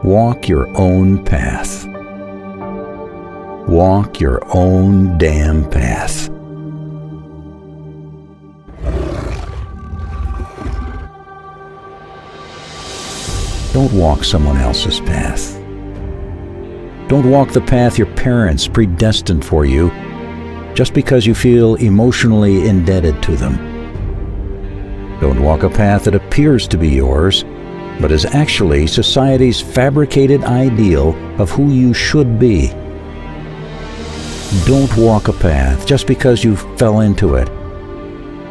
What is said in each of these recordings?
Walk your own path. Walk your own damn path. Don't walk someone else's path. Don't walk the path your parents predestined for you just because you feel emotionally indebted to them. Don't walk a path that appears to be yours, but is actually society's fabricated ideal of who you should be. Don't walk a path just because you fell into it.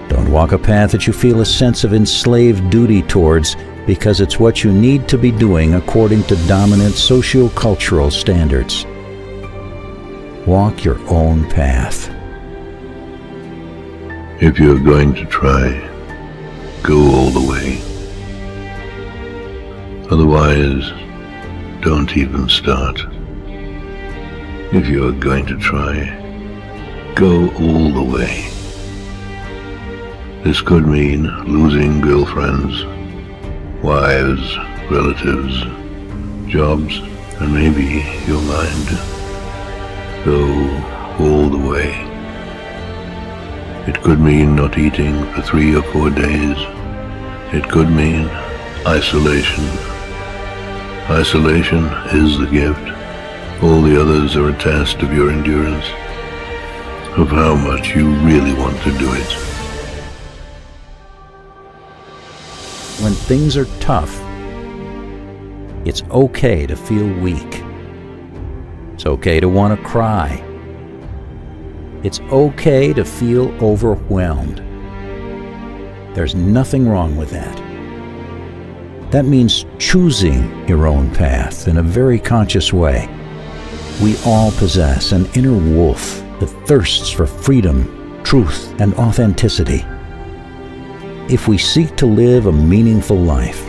Don't walk a path that you feel a sense of enslaved duty towards because it's what you need to be doing according to dominant socio-cultural standards. Walk your own path. If you're going to try, go all the way. Otherwise, don't even start. If you're going to try, go all the way. This could mean losing girlfriends, wives, relatives, jobs, and maybe your mind. Go all the way. It could mean not eating for 3 or 4 days. It could mean isolation. Isolation is the gift. All the others are a test of your endurance, of how much you really want to do it. When things are tough, it's okay to feel weak. It's okay to want to cry. It's okay to feel overwhelmed. There's nothing wrong with that. That means choosing your own path in a very conscious way. We all possess an inner wolf that thirsts for freedom, truth, and authenticity. If we seek to live a meaningful life,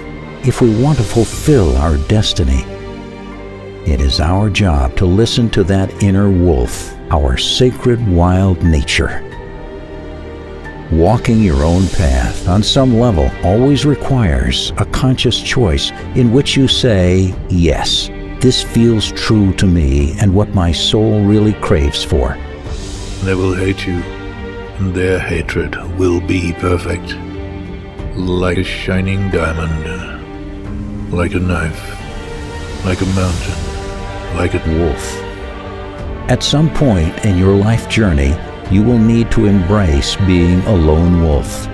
if we want to fulfill our destiny, it is our job to listen to that inner wolf, our sacred wild nature. Walking your own path on some level always requires a conscious choice in which you say, yes, this feels true to me and what my soul really craves for. They will hate you, and their hatred will be perfect. Like a shining diamond, like a knife, like a mountain, like a wolf. At some point in your life journey, you will need to embrace being a lone wolf.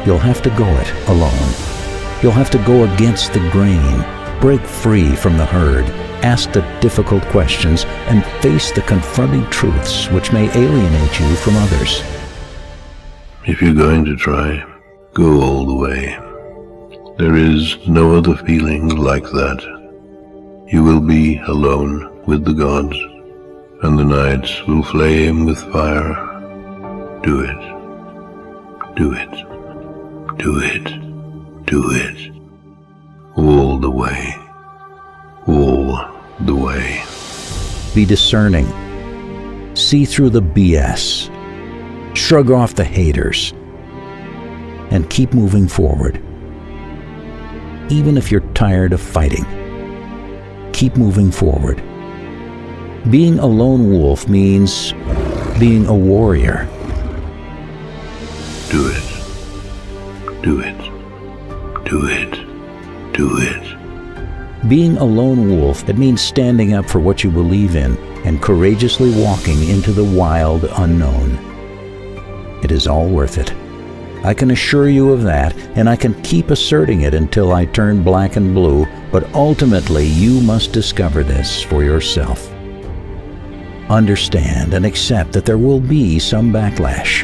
You'll have to go it alone. You'll have to go against the grain, break free from the herd, ask the difficult questions, and face the confronting truths which may alienate you from others. If you're going to try, go all the way. There is no other feeling like that. You will be alone with the gods, and the nights will flame with fire. Do it. Do it. Do it. Do it. All the way. All the way. Be discerning. See through the BS. Shrug off the haters. And keep moving forward. Even if you're tired of fighting, keep moving forward. Being a lone wolf means being a warrior. Do it. Do it. Do it. Do it. Being a lone wolf, it means standing up for what you believe in and courageously walking into the wild unknown. It is all worth it. I can assure you of that, and I can keep asserting it until I turn black and blue, but ultimately you must discover this for yourself. Understand and accept that there will be some backlash.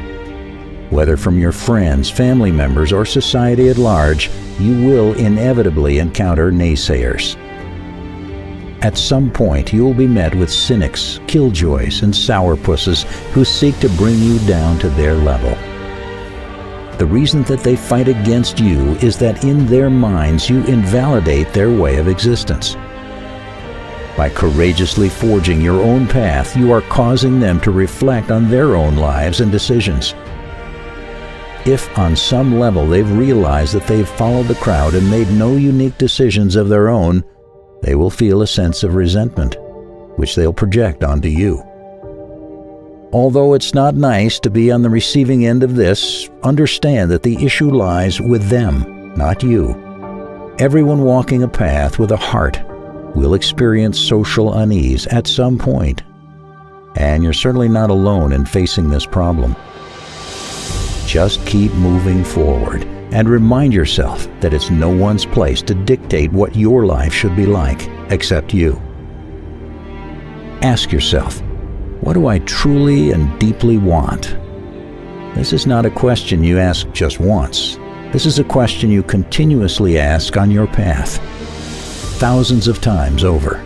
Whether from your friends, family members, or society at large, you will inevitably encounter naysayers. At some point, you will be met with cynics, killjoys, and sourpusses who seek to bring you down to their level. The reason that they fight against you is that in their minds you invalidate their way of existence. By courageously forging your own path, you are causing them to reflect on their own lives and decisions. If on some level they've realized that they've followed the crowd and made no unique decisions of their own, they will feel a sense of resentment, which they'll project onto you. Although it's not nice to be on the receiving end of this, understand that the issue lies with them, not you. Everyone walking a path with a heart will experience social unease at some point, and you're certainly not alone in facing this problem. Just keep moving forward and remind yourself that it's no one's place to dictate what your life should be like except you. Ask yourself, what do I truly and deeply want? This is not a question you ask just once. This is a question you continuously ask on your path, thousands of times over.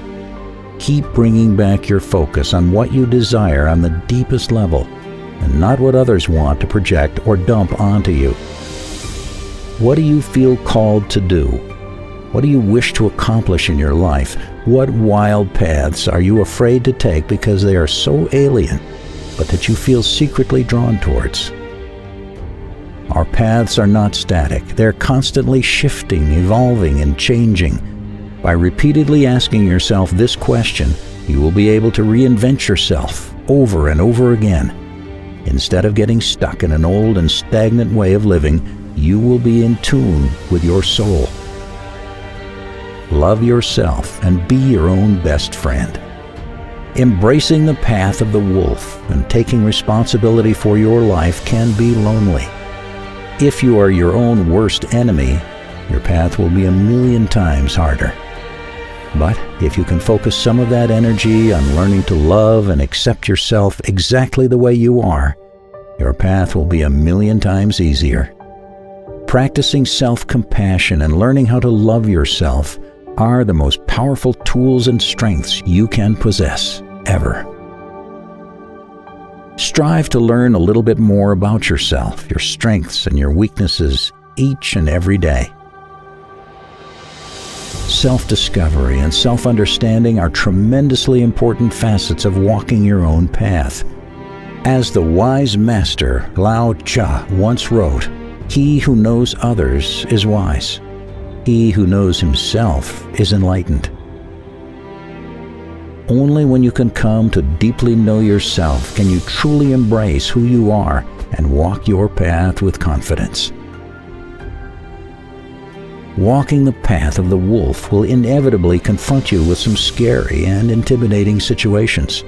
Keep bringing back your focus on what you desire on the deepest level, and not what others want to project or dump onto you. What do you feel called to do? What do you wish to accomplish in your life? What wild paths are you afraid to take because they are so alien, but that you feel secretly drawn towards? Our paths are not static. They're constantly shifting, evolving, and changing. By repeatedly asking yourself this question, you will be able to reinvent yourself over and over again. Instead of getting stuck in an old and stagnant way of living, you will be in tune with your soul. Love yourself and be your own best friend. Embracing the path of the wolf and taking responsibility for your life can be lonely. If you are your own worst enemy, your path will be 1,000,000 times harder. But if you can focus some of that energy on learning to love and accept yourself exactly the way you are, your path will be 1,000,000 times easier. Practicing self-compassion and learning how to love yourself are the most powerful tools and strengths you can possess, ever. Strive to learn a little bit more about yourself, your strengths and your weaknesses each and every day. Self-discovery and self-understanding are tremendously important facets of walking your own path. As the wise master Lao Tzu once wrote, "He who knows others is wise. He who knows himself is enlightened." Only when you can come to deeply know yourself can you truly embrace who you are and walk your path with confidence. Walking the path of the wolf will inevitably confront you with some scary and intimidating situations.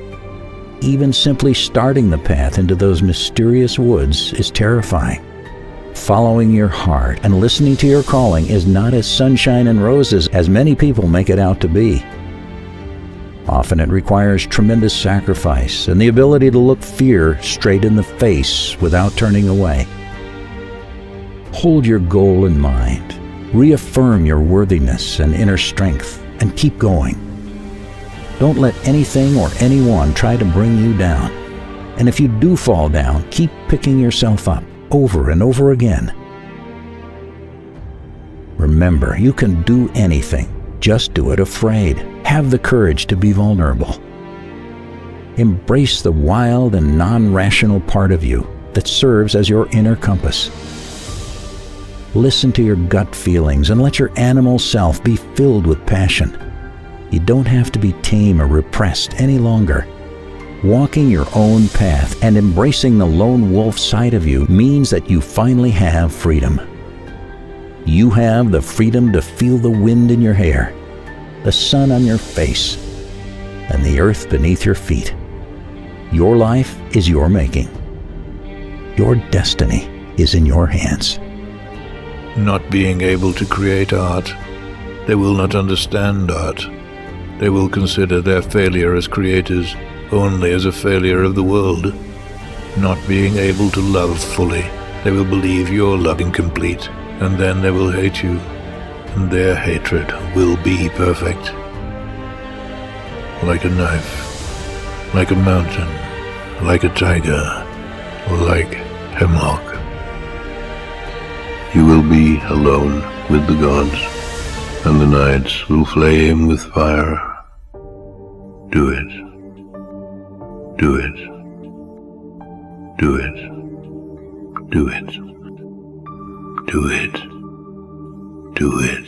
Even simply starting the path into those mysterious woods is terrifying. Following your heart and listening to your calling is not as sunshine and roses as many people make it out to be. Often it requires tremendous sacrifice and the ability to look fear straight in the face without turning away. Hold your goal in mind. Reaffirm your worthiness and inner strength, and keep going. Don't let anything or anyone try to bring you down. And if you do fall down, keep picking yourself up over and over again. Remember, you can do anything. Just do it afraid. Have the courage to be vulnerable. Embrace the wild and non-rational part of you that serves as your inner compass. Listen to your gut feelings and let your animal self be filled with passion. You don't have to be tame or repressed any longer. Walking your own path and embracing the lone wolf side of you means that you finally have freedom. You have the freedom to feel the wind in your hair, the sun on your face, and the earth beneath your feet. Your life is your making. Your destiny is in your hands. Not being able to create art, they will not understand art. They will consider their failure as creators only as a failure of the world. Not being able to love fully, they will believe your love incomplete, and then they will hate you, and their hatred will be perfect. Like a knife, like a mountain, like a tiger, like hemlock. You will be alone with the gods, and the nights will flame with fire. Do it. Do it. Do it. Do it. Do it. Do it.